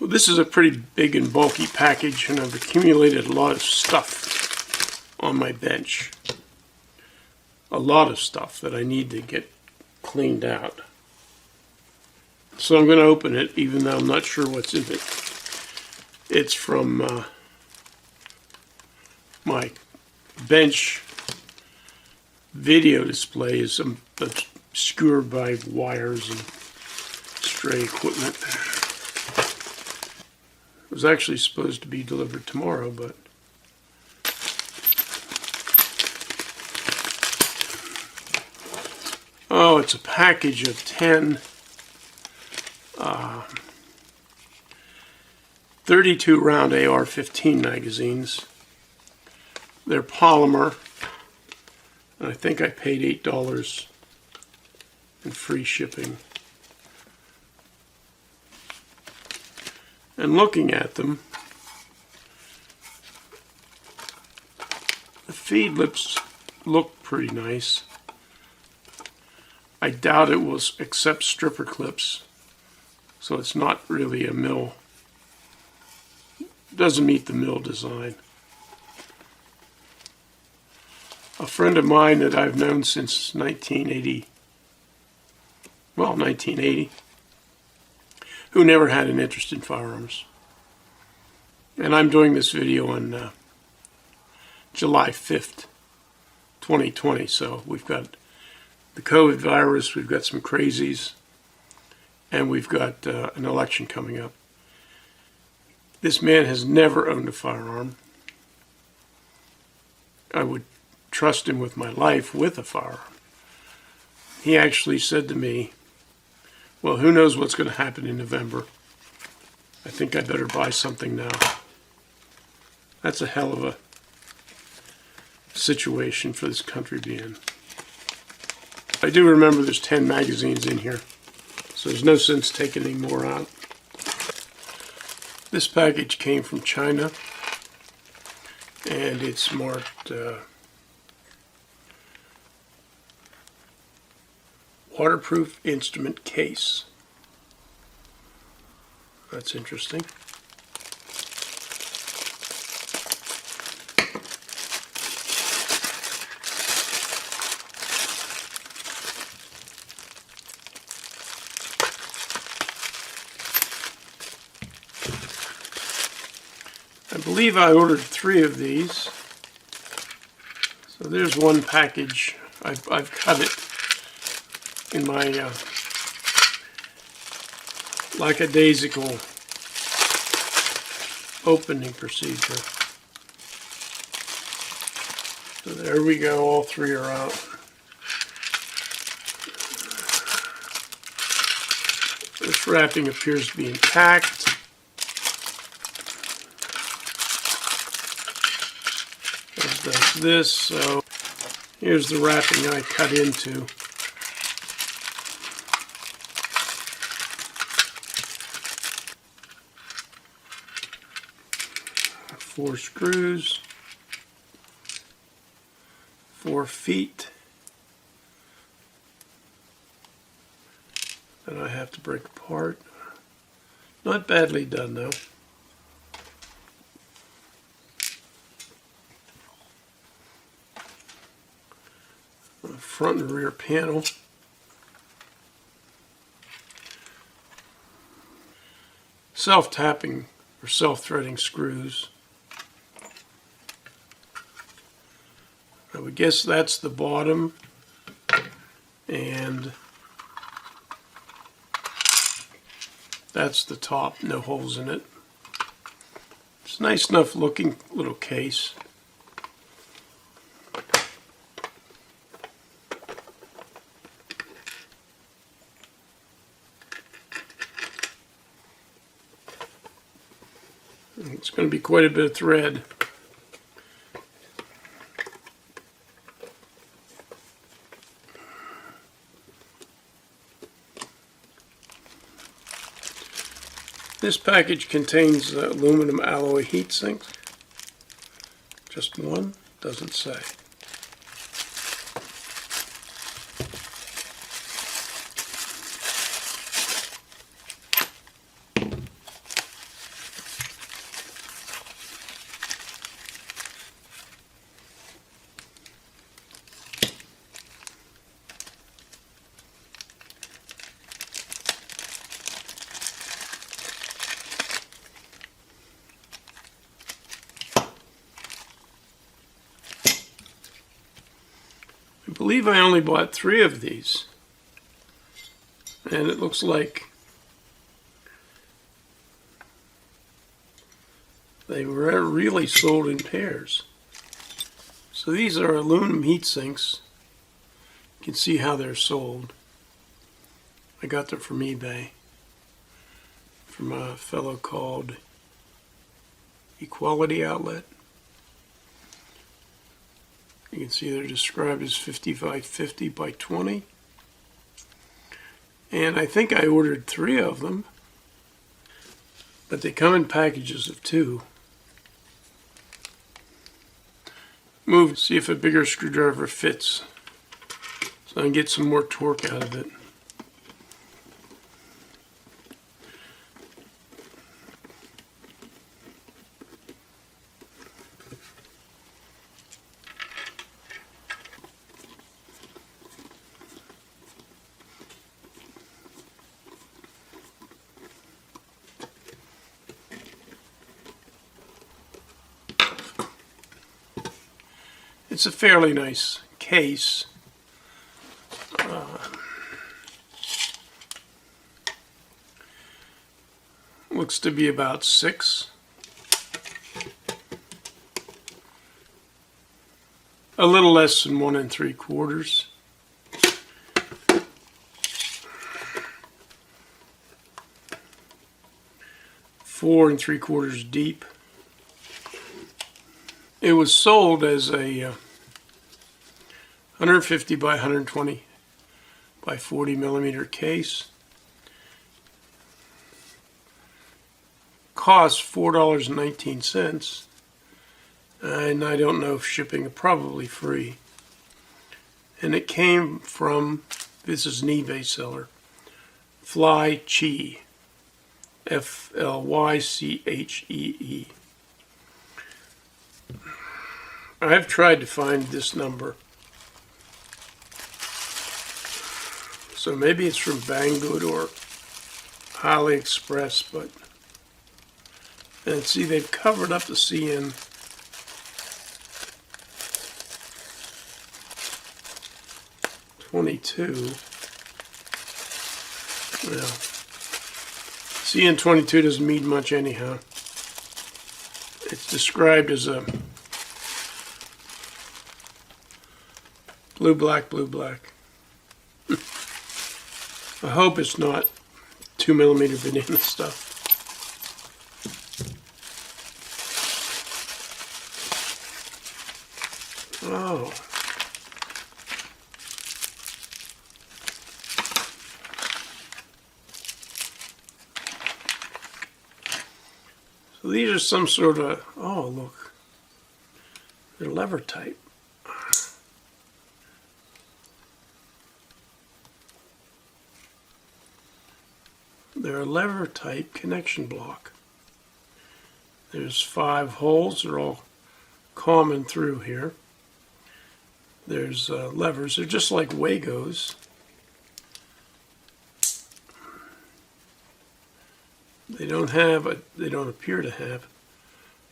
Well, this is a pretty big and bulky package, and I've accumulated a lot of stuff on my bench. A lot of stuff that I need to get cleaned out. So I'm going to open it, even though I'm not sure what's in it. It's from my bench video display is obscured by wires and stray equipment. It was actually supposed to be delivered tomorrow, but oh, it's a package of 10 32 round AR-15 magazines. They're polymer, and I think I paid $8 in free shipping. And looking at them, the feed lips look pretty nice. I doubt it will accept stripper clips, so it's not really a mill. Doesn't meet the mill design. A friend of mine that I've known since 1980, who never had an interest in firearms. And I'm doing this video on July 5th, 2020, so we've got the COVID virus, we've got some crazies, and we've got an election coming up. This man has never owned a firearm. I would trust him with my life with a firearm. He actually said to me, well, who knows what's going to happen in November. I think I better buy something now. That's a hell of a situation for this country to be in. I do remember there's 10 magazines in here, so there's no sense taking any more out. This package came from China, and it's marked waterproof instrument case. That's interesting. I believe I ordered 3 of these. So there's one package. I've cut it in my lackadaisical opening procedure. So there we go, all 3 are out. This wrapping appears to be intact. It does this, so here's the wrapping I cut into. 4 screws, 4 feet, that I have to break apart. Not badly done though. Front and rear panel. Self-tapping or self-threading screws. I would guess that's the bottom, and that's the top, no holes in it. It's a nice enough looking little case. It's going to be quite a bit of thread. This package contains aluminum alloy heatsink. Just one, doesn't say. believe I only bought 3 of these. And it looks like they were really sold in pairs. So these are aluminum heat sinks. You can see how they're sold. I got them from eBay from a fellow called Equality Outlet. You can see they're described as 5550 by 20. And I think I ordered 3 of them, but they come in packages of 2. Move, see if a bigger screwdriver fits, so I can get some more torque out of it. It's a fairly nice case. Looks to be about 6. A little less than 1 3/4. Four 3/4 deep. It was sold as a 150 by 120 by 40 millimeter case. Cost $4.19, and I don't know if shipping, probably free. And it came from, this is an eBay seller, Fly Chi, Flychee. I've tried to find this number, so maybe it's from Banggood or AliExpress, but, and see, they've covered up the CN. '22. Well, CN22 doesn't mean much anyhow. It's described as a blue black, blue black. I hope it's not 2 millimeter banana stuff. Oh. So these are some sort of, oh look, they're lever type. They're a lever type connection block. There's 5 holes, they're all common through here. There's levers, they're just like Wagos. They don't appear to have,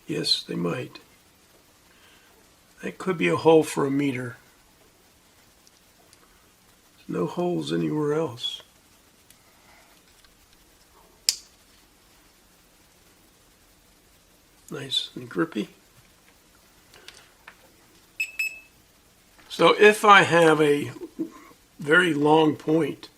yes they might. That could be a hole for a meter. There's no holes anywhere else. Nice and grippy. So if I have a very long point,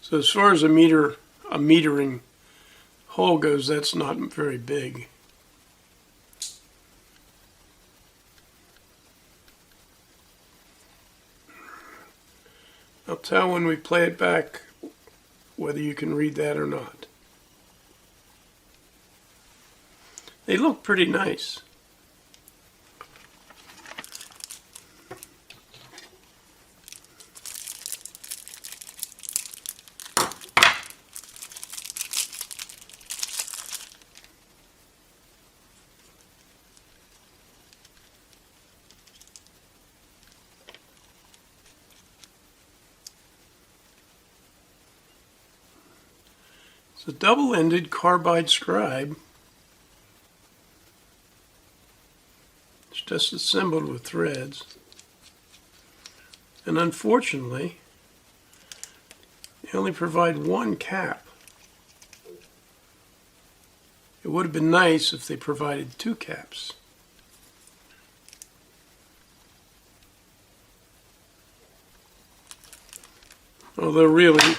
so as far as a metering hole goes, that's not very big. I'll tell when we play it back whether you can read that or not. They look pretty nice. It's a double-ended carbide scribe. It's just assembled with threads. And unfortunately, they only provide one cap. It would have been nice if they provided two caps. Although really,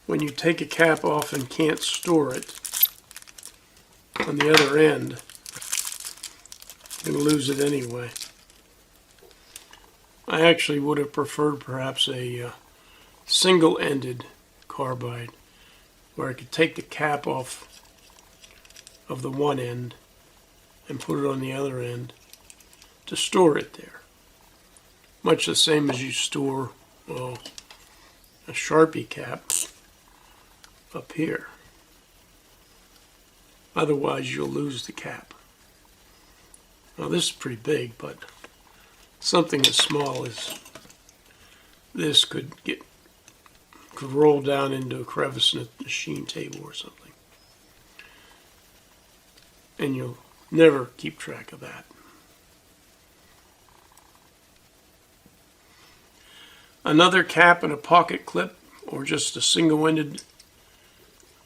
when you take a cap off and can't store it on the other end, you're going to lose it anyway. I actually would have preferred perhaps a single-ended carbide where I could take the cap off of the one end and put it on the other end to store it there. Much the same as you store a Sharpie cap up here. Otherwise you'll lose the cap. Now this is pretty big, but something as small as this could roll down into a crevice in a machine table or something. And you'll never keep track of that. Another cap and a pocket clip, or just a single-ended,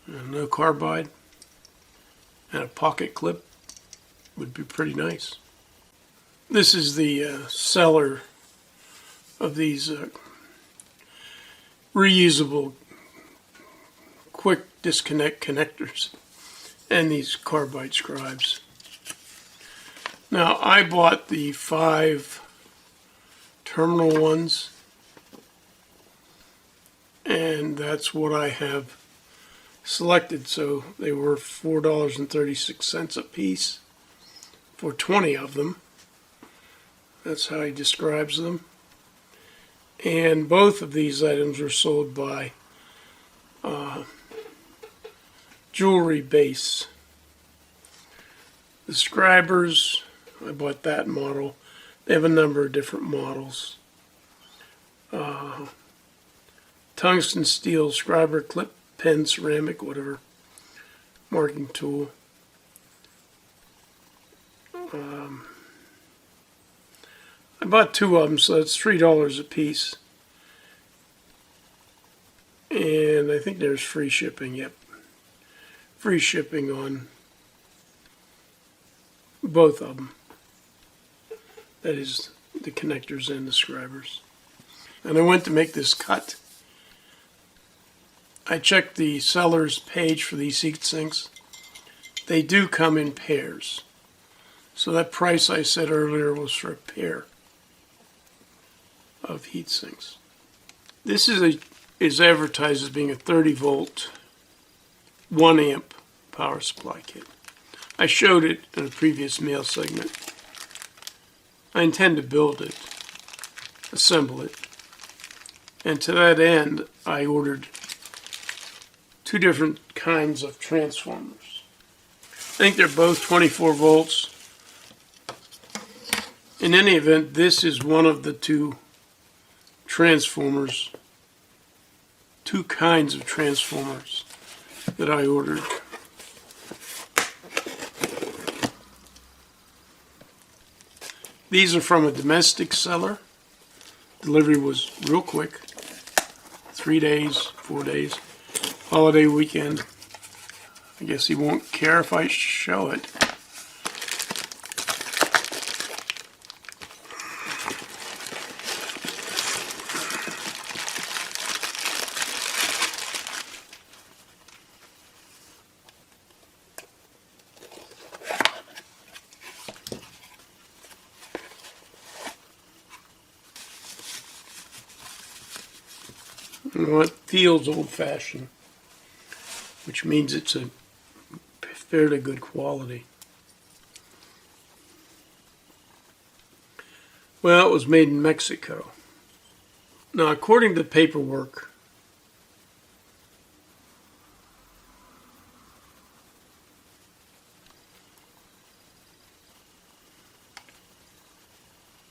no carbide, and a pocket clip would be pretty nice. This is the seller of these reusable quick disconnect connectors and these carbide scribes. Now I bought the 5 terminal ones, and that's what I have selected. So they were $4.36 a piece for 20 of them. That's how he describes them. And both of these items were sold by Jewelry Base. The scribers, I bought that model. They have a number of different models. Tungsten steel scriber clip, pen, ceramic, whatever, marking tool. I bought 2 of them, so that's $3 a piece. And I think there's free shipping, yep. Free shipping on both of them. That is the connectors and the scribers. And I went to make this cut. I checked the seller's page for these heat sinks. They do come in pairs. So that price I said earlier was for a pair of heat sinks. This is advertised as being a 30 volt, 1 amp power supply kit. I showed it in a previous mail segment. I intend to build it, assemble it, and to that end I ordered 2 different kinds of transformers. I think they're both 24 volts. In any event, this is one of the 2 transformers, 2 kinds of transformers that I ordered. These are from a domestic seller. Delivery was real quick, 3 days, 4 days, holiday weekend. I guess he won't care if I show it. Well, it feels old-fashioned, which means it's a fairly good quality. Well, it was made in Mexico. Now, according to the paperwork,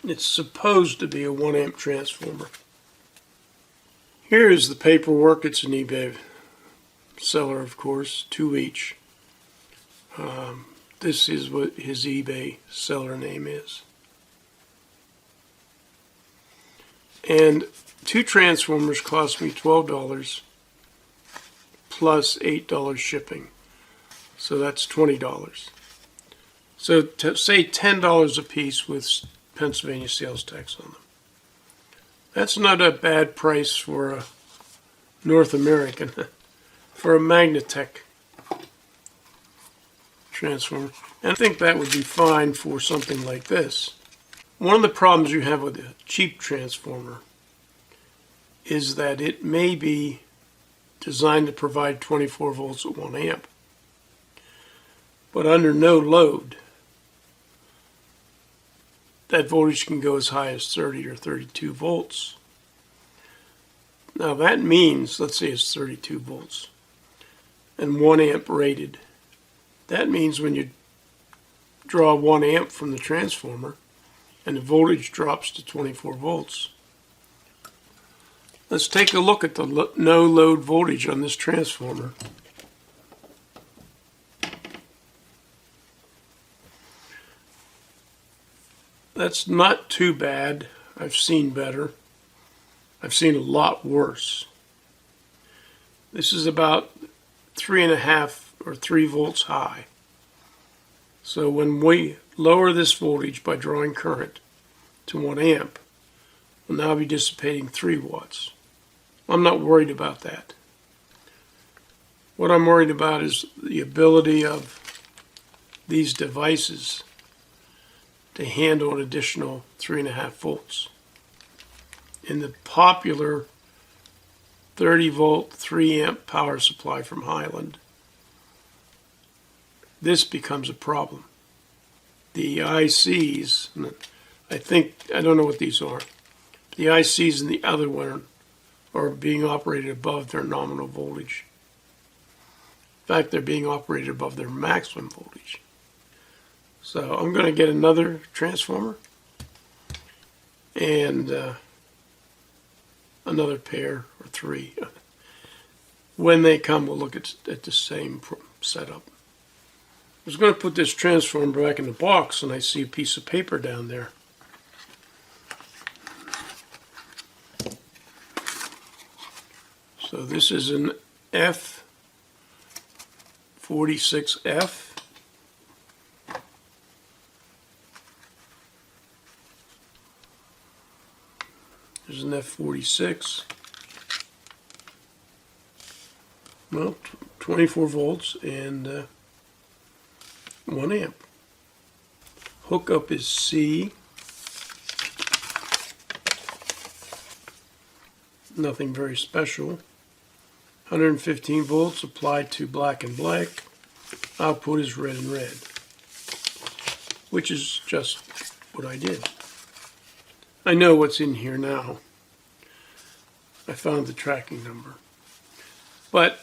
it's supposed to be a 1 amp transformer. Here is the paperwork. It's an eBay seller, of course, 2 each. This is what his eBay seller name is. And 2 transformers cost me $12 plus $8 shipping. So that's $20. So to say $10 a piece with Pennsylvania sales tax on them. That's not a bad price for a North American, for a Magnatech transformer. And I think that would be fine for something like this. One of the problems you have with a cheap transformer is that it may be designed to provide 24 volts at 1 amp. But under no load, that voltage can go as high as 30 or 32 volts. Now that means, let's say it's 32 volts and 1 amp rated. That means when you draw 1 amp from the transformer and the voltage drops to 24 volts. Let's take a look at the no load voltage on this transformer. That's not too bad. I've seen better. I've seen a lot worse. This is about 3.5 or 3 volts high. So when we lower this voltage by drawing current to 1 amp, we'll now be dissipating 3 watts. I'm not worried about that. What I'm worried about is the ability of these devices to handle an additional 3.5 volts. In the popular 30 volt, 3 amp power supply from Highland, this becomes a problem. The ICs, I don't know what these are. The ICs in the other one are being operated above their nominal voltage. In fact, they're being operated above their maximum voltage. So I'm going to get another transformer and another pair or 3. When they come, we'll look at the same setup. I was going to put this transformer back in the box, and I see a piece of paper down there. So this is an F46F. There's an F46. Well, 24 volts and 1 amp. Hookup is C. Nothing very special. 115 volts applied to black and black. Output is red and red, which is just what I did. I know what's in here now. I found the tracking number. But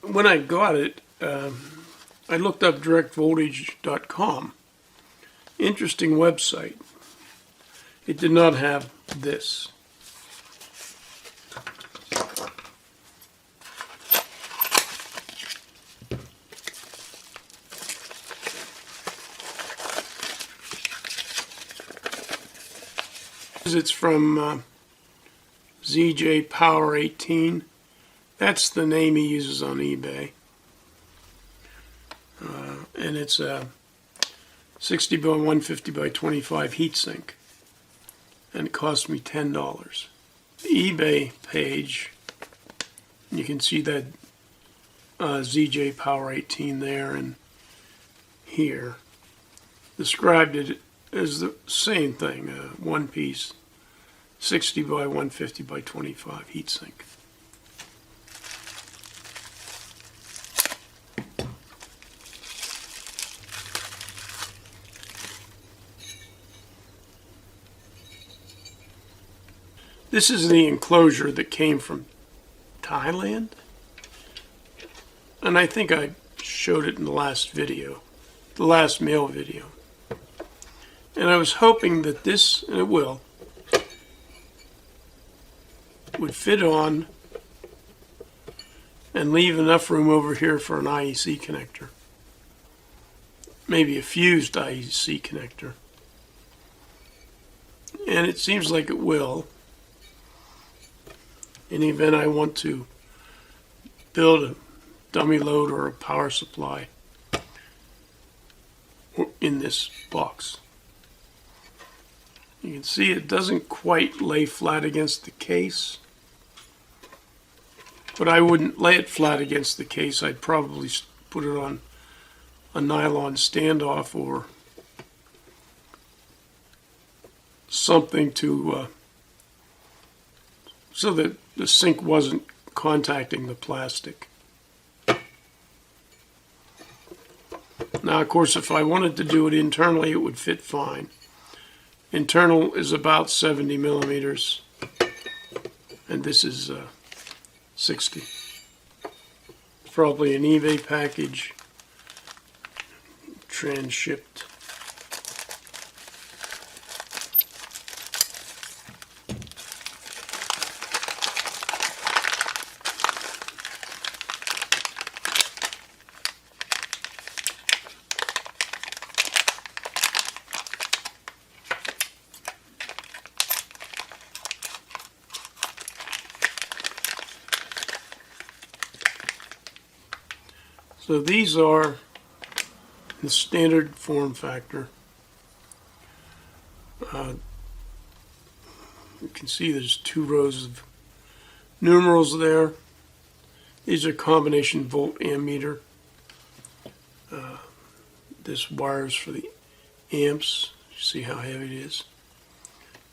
when I got it, I looked up directvoltage.com. Interesting website. It did not have this. It's from ZJ Power 18. That's the name he uses on eBay. And it's a 60 by 150 by 25 heatsink. And it cost me $10. The eBay page, you can see that ZJ Power 18 there and here, described it as the same thing, one piece, 60 by 150 by 25 heatsink. This is the enclosure that came from Thailand, and I think I showed it in the last video, the last mail video. And I was hoping that this, and it will, would fit on and leave enough room over here for an IEC connector. Maybe a fused IEC connector. And it seems like it will. In the event I want to build a dummy load or a power supply in this box. You can see it doesn't quite lay flat against the case, but I wouldn't lay it flat against the case. I'd probably put it on a nylon standoff or something to so that the sink wasn't contacting the plastic. Now, of course, if I wanted to do it internally, it would fit fine. Internal is about 70 millimeters, and this is 60. Probably an eBay package, trans-shipped. So these are the standard form factor. You can see there's 2 rows of numerals there. These are combination volt ammeter. This wire is for the amps. See how heavy it is.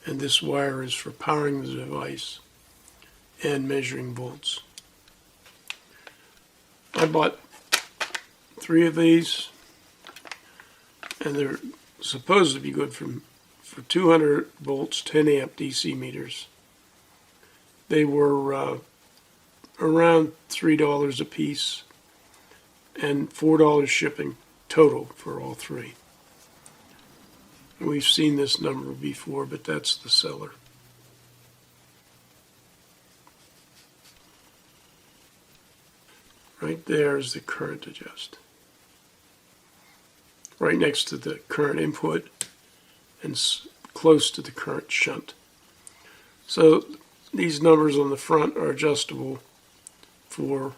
And this wire is for powering the device and measuring volts. I bought 3 of these, and they're supposed to be good for 200 volts, 10 amp DC meters. They were around $3 a piece and $4 shipping total for all 3. We've seen this number before, but that's the seller. Right there is the current adjust. Right next to the current input and close to the current shunt. So these numbers on the front are adjustable for,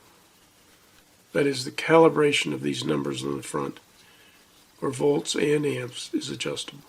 that is, the calibration of these numbers on the front for volts and amps is adjustable.